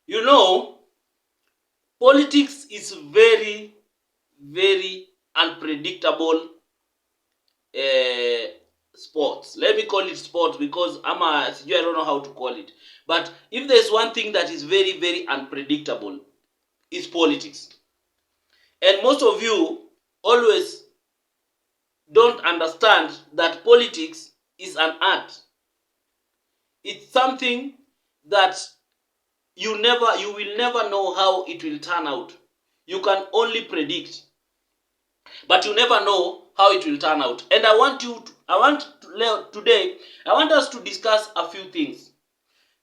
You know, politics is very, very unpredictable sports. Let me call it sports because I don't know how to call it. But if there's one thing that is very, very unpredictable, it's politics. And most of you always don't understand that politics is an art. It's something that you will never know how it will turn out. You can only predict, but you never know how it will turn out. And today I want us to discuss a few things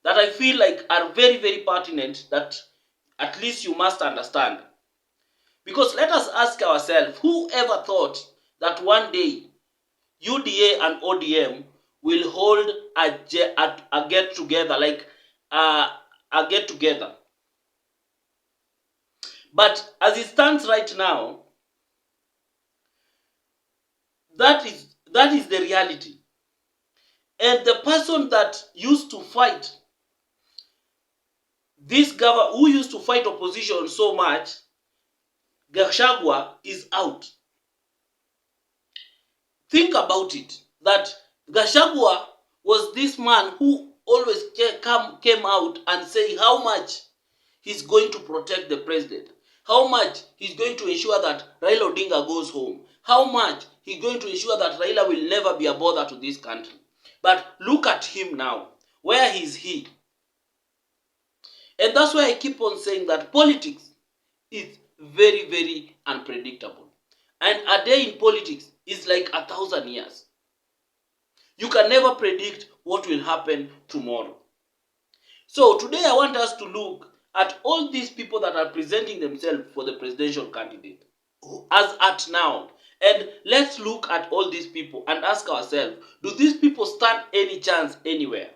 that I feel like are very, very pertinent, that at least you must understand. Because let us ask ourselves, who ever thought that one day UDA and ODM will hold a get together, like a get together? But as it stands right now, that is the reality. And the person that used to fight who used to fight opposition so much, Gachagua, is out. Think about it, that Gachagua was this man who always came out and say how much he's going to protect the president, how much he's going to ensure that Raila Odinga goes home, how much he's going to ensure that Raila will never be a bother to this country. But look at him now. Where is he? And that's why I keep on saying that politics is very, very unpredictable. And a day in politics is like 1,000 years. You can never predict what will happen tomorrow. So today I want us to look at all these people that are presenting themselves for the presidential candidate as at now. And let's look at all these people and ask ourselves, do these people stand any chance anywhere?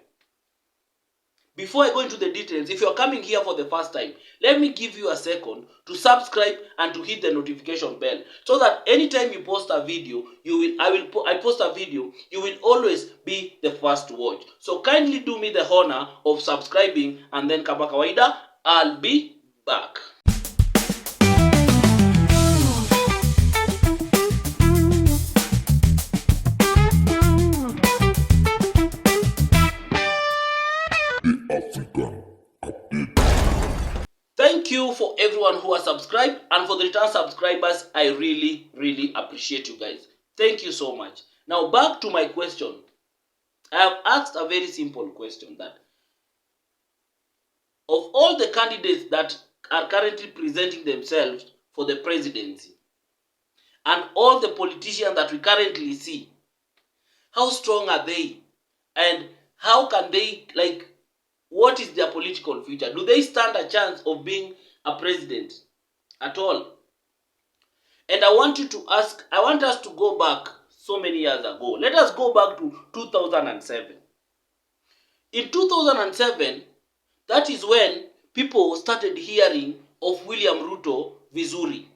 Before I go into the details, if you're coming here for the first time, let me give you a second to subscribe and to hit the notification bell, so that anytime you post a video, I post a video, you will always be the first to watch. So kindly do me the honor of subscribing, and then kama kawaida, I'll be back. Thank you for everyone who has subscribed, and for the return subscribers, I really, really appreciate you guys. Thank you so much. Now back to my question. I have asked a very simple question, that of all the candidates that are currently presenting themselves for the presidency and all the politicians that we currently see, how strong are they? And how can they, what is their political future? Do they stand a chance of being a president at all? And I want us to go back so many years ago. Let us go back to 2007. In 2007, that is when people started hearing of William Ruto vizuri.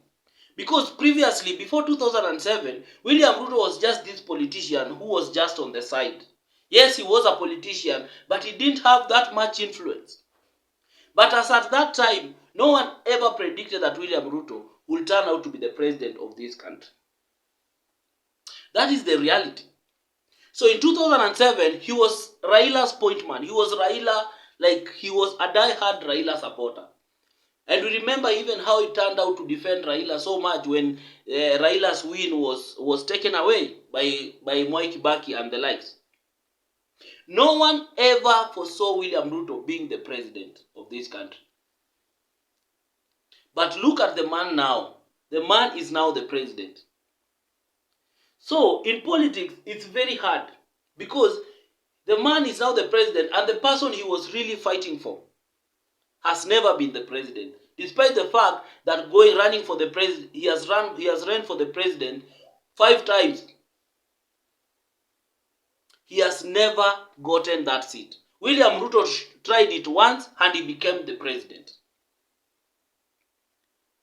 Because previously, before 2007, William Ruto was just this politician who was just on the side. Yes, he was a politician, but he didn't have that much influence. But as at that time, no one ever predicted that William Ruto will turn out to be the president of this country. That is the reality. So in 2007, he was Raila's point man. He was he was a die-hard Raila supporter. And we remember even how he turned out to defend Raila so much when Raila's win was taken away by Mwai Kibaki and the likes. No one ever foresaw William Ruto being the president of this country. But look at the man now. The man is now the president. So in politics, it's very hard, because the man is now the president, and the person he was really fighting for has never been the president. Despite the fact that running for the president, he has run for the president 5 times. He has never gotten that seat. William Ruto tried it once and he became the president.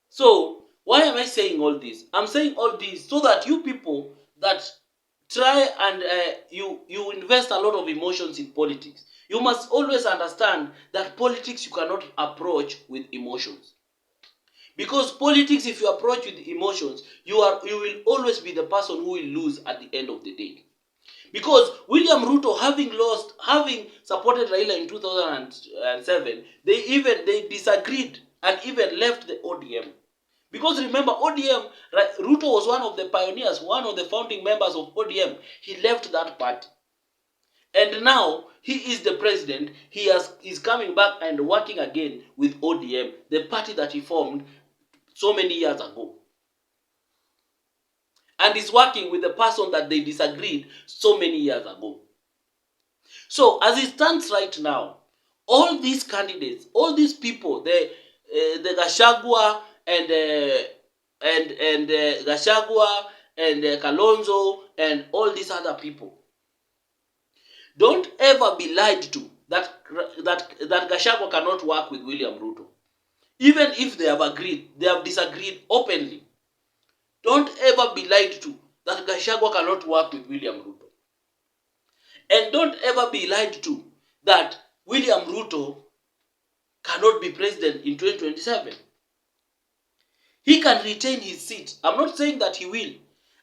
So, why am I saying all this? I'm saying all this so that you people that try and you invest a lot of emotions in politics. You must always understand that politics you cannot approach with emotions. Because politics, if you approach with emotions, you will always be the person who will lose at the end of the day. Because William Ruto, having supported Raila in 2007, they disagreed and even left the ODM. Because remember, ODM, Ruto was one of the pioneers, one of the founding members of ODM. He left that party. And now he is the president. He's coming back and working again with ODM, the party that he formed so many years ago. And is working with the person that they disagreed so many years ago. So as it stands right now, all these candidates, all these people, the Gachagua and Gachagua and Kalonzo and all these other people, don't ever be lied to that Gachagua cannot work with William Ruto. Even if they have disagreed openly. Don't ever be lied to that Gachagua cannot work with William Ruto. And don't ever be lied to that William Ruto cannot be president in 2027. He can retain his seat. I'm not saying that he will.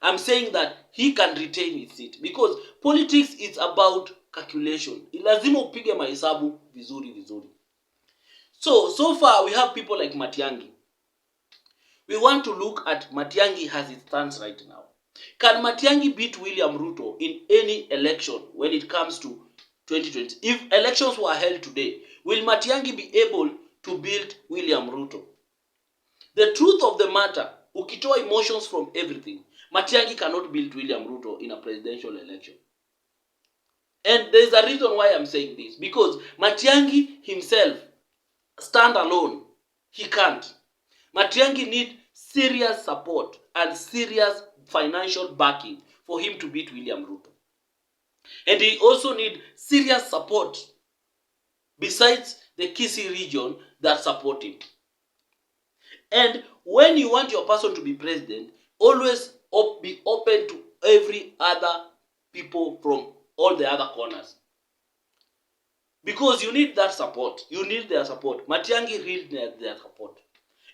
I'm saying that he can retain his seat. Because politics is about calculation. Lazima upige mahesabu vizuri vizuri. So far we have people like Matiangi. We want to look at Matiangi as it stands right now. Can Matiangi beat William Ruto in any election when it comes to 2020? If elections were held today, will Matiangi be able to beat William Ruto? The truth of the matter, ukitoa emotions from everything, Matiangi cannot beat William Ruto in a presidential election. And there's a reason why I'm saying this. Because Matiangi himself, stand alone, he can't. Matiangi needs serious support and serious financial backing for him to beat William Ruto. And he also needs serious support besides the Kisii region that support him. And when you want your person to be president, always be open to every other people from all the other corners. Because you need that support. You need their support. Matiangi really needs their support.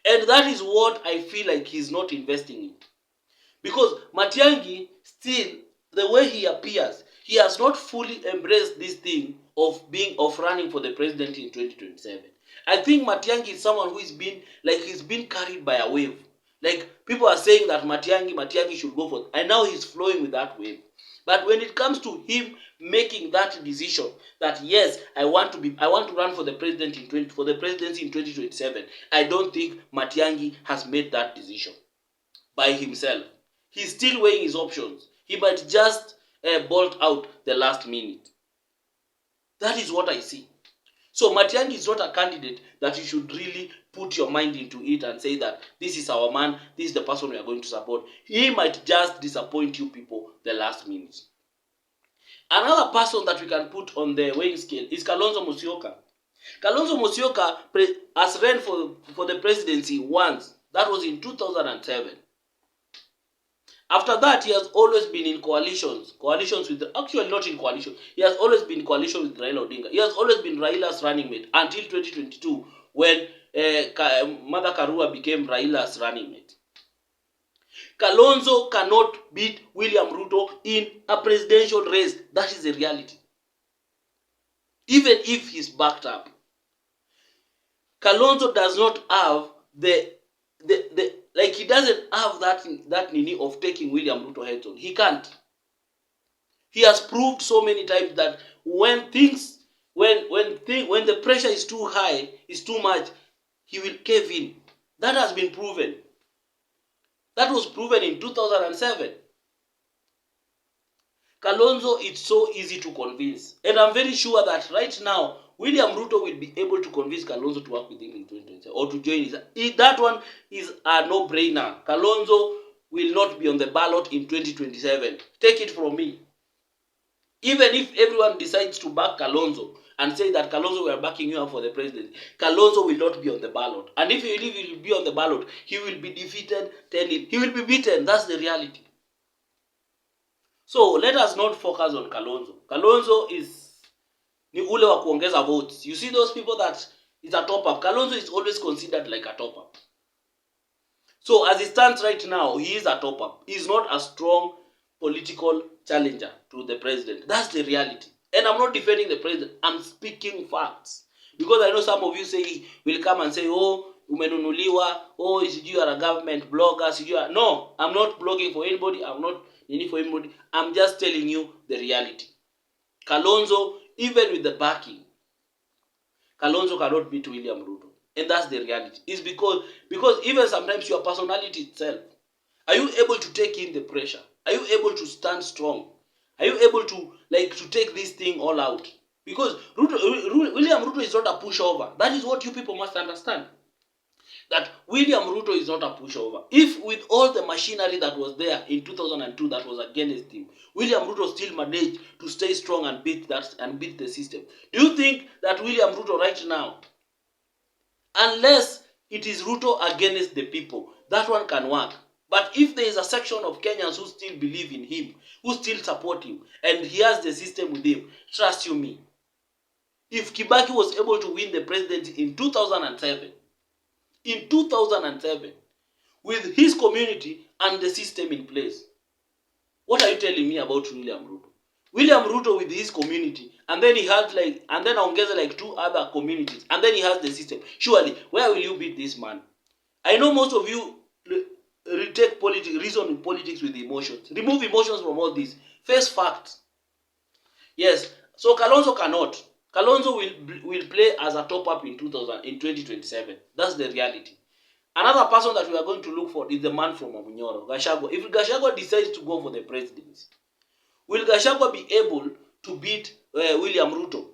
And that is what I feel like he's not investing in. Because Matiangi, still, the way he appears, he has not fully embraced this thing of running for the president in 2027. I think Matiangi is someone who is he's been carried by a wave. Like, people are saying that Matiangi should go for, and now he's flowing with that wave. But when it comes to him making that decision that yes, I want to run for the presidency in 2027, I don't think Matiangi has made that decision by himself. He's still weighing his options. He might just bolt out the last minute. That is what I see. So Matiangi is not a candidate that you should really put your mind into it and say that this is our man, this is the person we are going to support. He might just disappoint you people the last minute. Another person that we can put on the weighing scale is Kalonzo Musyoka. Kalonzo Musyoka has ran for the presidency once. That was in 2007. After that, he has always been in coalitions with, actually not in coalition, he has always been in coalition with Raila Odinga. He has always been Raila's running mate until 2022 when Mother Karua became Raila's running mate. Kalonzo cannot beat William Ruto in a presidential race. That is the reality. Even if he's backed up. Kalonzo does not have he doesn't have that nini of taking William Ruto head on. He can't. He has proved so many times that when the pressure is too high, is too much, he will cave in. That has been proven. That was proven in 2007. Kalonzo, it's so easy to convince. And I'm very sure that right now, William Ruto will be able to convince Kalonzo to work with him in 2027 or to join his. That one is a no-brainer. Kalonzo will not be on the ballot in 2027. Take it from me. Even if everyone decides to back Kalonzo and say that Kalonzo, we are backing you up for the president, Kalonzo will not be on the ballot. And if he will be on the ballot, he will be defeated. He will be beaten. That's the reality. So let us not focus on Kalonzo. Kalonzo is ni ule wa kuongeza votes. You see those people that is a top up. Kalonzo is always considered like a top up. So as it stands right now, he is a top up. He is not a strong political challenger to the president. That's the reality. And I'm not defending the president. I'm speaking facts. Because I know some of you say will come and say, oh, umenunuliwa, oh, you are a government blogger, no, I'm not blogging for anybody, I'm not any for anybody. I'm just telling you the reality. Kalonzo, even with the backing, Kalonzo cannot beat William Ruto. And that's the reality. It's because even sometimes your personality itself, are you able to take in the pressure? Are you able to stand strong? Are you able to take this thing all out? Because William Ruto is not a pushover. That is what you people must understand. That William Ruto is not a pushover. If with all the machinery that was there in 2002 that was against him, William Ruto still managed to stay strong and beat the system. Do you think that William Ruto right now, unless it is Ruto against the people, that one can work? But if there is a section of Kenyans who still believe in him, who still support him, and he has the system with him, trust you me, if Kibaki was able to win the presidency in 2007, with his community and the system in place, what are you telling me about William Ruto? William Ruto with his community, and then he had aongeze 2 other communities, and then he has the system. Surely, where will you beat this man? I know most of you retake reason in politics with emotions. Remove emotions from all this. Face facts. Yes, so Kalonzo cannot. Kalonzo will play as a top up in 2027. That's the reality. Another person that we are going to look for is the man from Amunyoro, Gachagua. If Gachagua decides to go for the presidency, will Gachagua be able to beat William Ruto?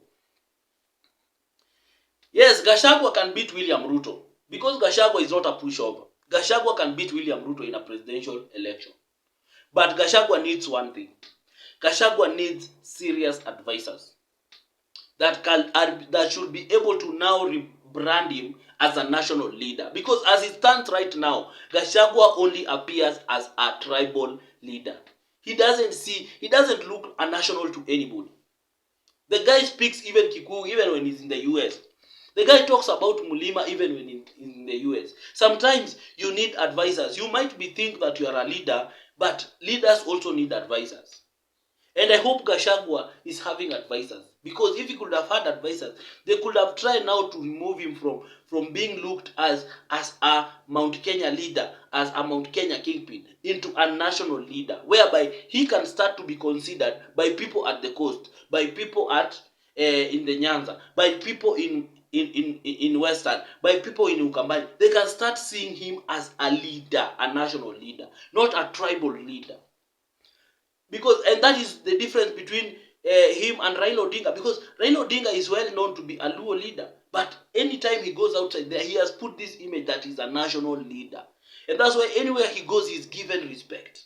Yes, Gachagua can beat William Ruto because Gachagua is not a pushover. Gachagua can beat William Ruto in a presidential election. But Gachagua needs one thing. Gachagua needs serious advisors that should be able to now rebrand him as a national leader. Because as it stands right now, Gachagua only appears as a tribal leader. He doesn't look a national to anybody. The guy speaks even Kikuyu even when he's in the US. The guy talks about Mulima even when in the US. Sometimes you need advisors. You might think that you are a leader, but leaders also need advisors. And I hope Gachagua is having advisors. Because if he could have had advisors, they could have tried now to remove him from being looked as a Mount Kenya leader, as a Mount Kenya kingpin, into a national leader, whereby he can start to be considered by people at the coast, by people in the Nyanza, by people in Western, by people in Ukambani. They can start seeing him as a leader, a national leader, not a tribal leader. And that is the difference between him and Raila Odinga, because Raila Odinga is well known to be a Luo leader, but anytime he goes outside there, he has put this image that he's a national leader, and that's why anywhere he goes, he's given respect.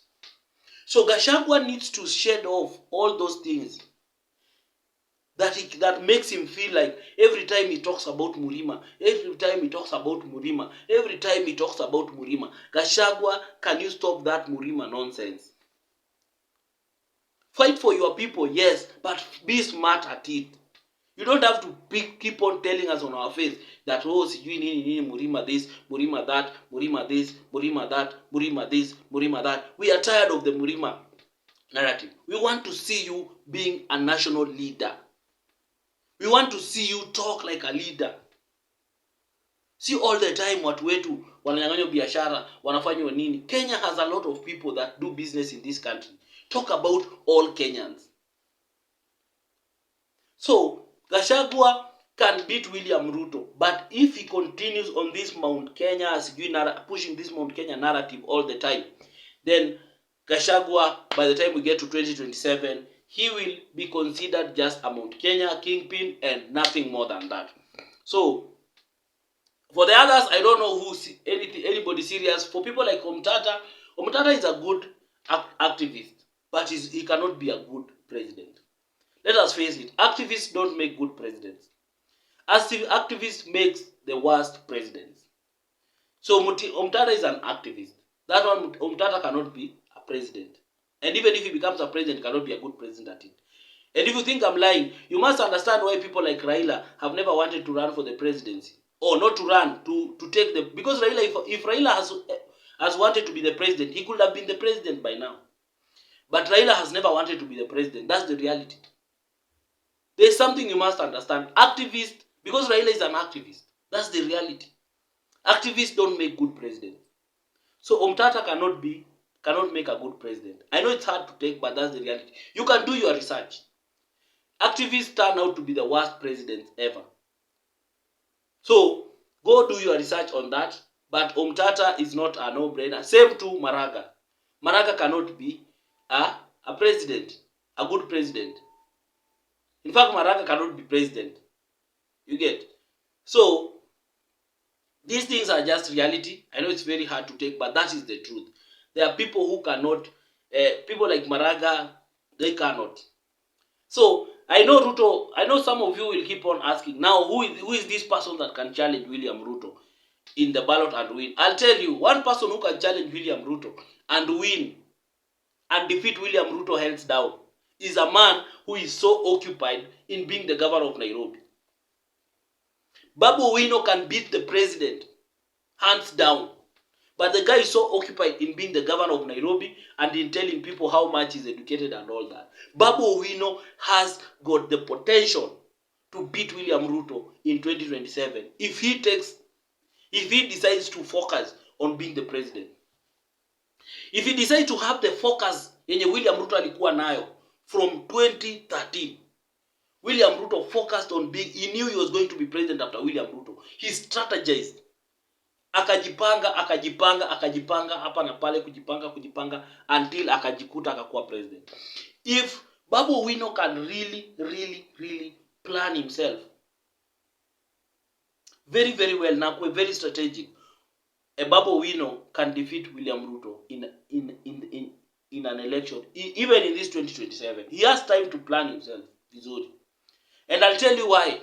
So Gachagua needs to shed off all those things that makes him feel like every time he talks about Murima, Gachagua, can you stop that Murima nonsense? Fight for your people, yes, but be smart at it. You don't have to keep on telling us on our face that, oh, sijui nini Murima this, Murima that, Murima this, Murima that, Murima this, Murima that. We are tired of the Murima narrative. We want to see you being a national leader. We want to see you talk like a leader. See all the time watu wetu wananyang'anywa biashara, wanafanywa nini. Kenya has a lot of people that do business in this country. Talk about all Kenyans. So, Gachagua can beat William Ruto, but if he continues on this Mount Kenya, pushing this Mount Kenya narrative all the time, then Gachagua, by the time we get to 2027, he will be considered just a Mount Kenya kingpin and nothing more than that. So, for the others, I don't know anybody serious. For people like Omtata is a good activist, but he cannot be a good president. Let us face it. Activists don't make good presidents. Activists makes the worst presidents. So Omtata is an activist. That one, Omtata cannot be a president. And even if he becomes a president, he cannot be a good president at it. And if you think I'm lying, you must understand why people like Raila have never wanted to run for the presidency. Or not to run, to take the... Because Raila, if Raila has wanted to be the president, he could have been the president by now. But Raila has never wanted to be the president. That's the reality. There's something you must understand. Activists, because Raila is an activist, that's the reality. Activists don't make good presidents. So Omtata cannot make a good president. I know it's hard to take, but that's the reality. You can do your research. Activists turn out to be the worst presidents ever. So go do your research on that. But Omtata is not a no-brainer. Same to Maraga. Maraga cannot be a president, a good president. In fact, Maraga cannot be president. You get? So these things are just reality. I know it's very hard to take, but that is the truth. There are people who cannot, people like Maraga, they cannot. So I know Ruto, I know some of you will keep on asking, now who is this person that can challenge William Ruto in the ballot and win? I'll tell you, one person who can challenge William Ruto and win and defeat William Ruto hands down is a man who is so occupied in being the governor of Nairobi. Babu Owino can beat the president hands down. But the guy is so occupied in being the governor of Nairobi and in telling people how much he's educated and all that. Babu Owino has got the potential to beat William Ruto in 2027 if he decides to focus on being the president. If he decides to have the focus yenye William Ruto alikuwa nayo from 2013. William Ruto focused on being, he knew he was going to be president after William Ruto. He strategized. Akajipanga hapa na pale, kujipanga until akajikuta akakuwa president. If Babu Owino can really plan himself very well, now very strategic, Babu Owino can defeat William Ruto in an election, even in this 2027. He has time to plan himself, vizuri. And I'll tell you why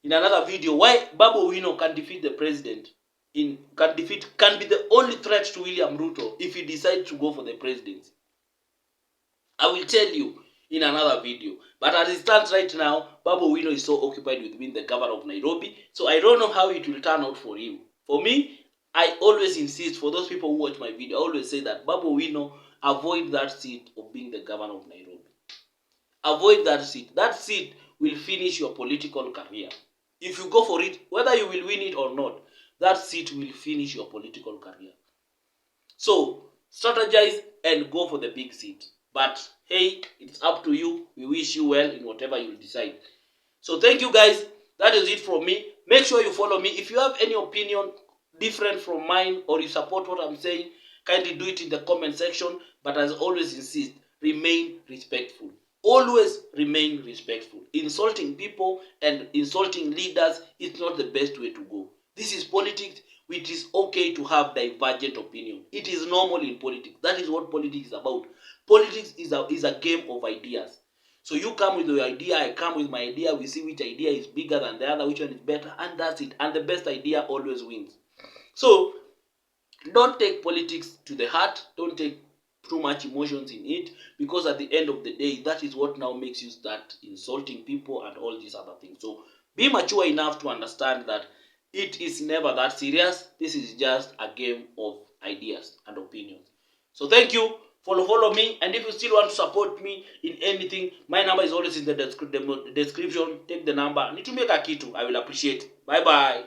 in another video, why Babu Owino can defeat the president, can be the only threat to William Ruto if he decides to go for the presidency. I will tell you in another video. But as it stands right now, Babu Owino is so occupied with being the governor of Nairobi, so I don't know how it will turn out for him. For me, I always insist, for those people who watch my video, I always say that Babu Owino, avoid that seat of being the governor of Nairobi. Avoid that seat. That seat will finish your political career. If you go for it, whether you will win it or not, that seat will finish your political career. So, strategize and go for the big seat. But, hey, it's up to you. We wish you well in whatever you decide. So, thank you guys. That is it from me. Make sure you follow me. If you have any opinion different from mine or you support what I'm saying, kindly do it in the comment section. But as always insist, remain respectful. Always remain respectful. Insulting people and insulting leaders is not the best way to go. This is politics. It is okay to have divergent opinion. It is normal in politics. That is what politics is about. Politics is a game of ideas. So you come with your idea, I come with my idea. We see which idea is bigger than the other, which one is better, and that's it. And the best idea always wins. So don't take politics to the heart. Don't take too much emotions in it, because at the end of the day, that is what now makes you start insulting people and all these other things. So be mature enough to understand that it is never that serious. This is just a game of ideas and opinions. So thank you. Follow me, and if you still want to support me in anything, my number is always in the description. Take the number. Need to make a kitu. I will appreciate. Bye.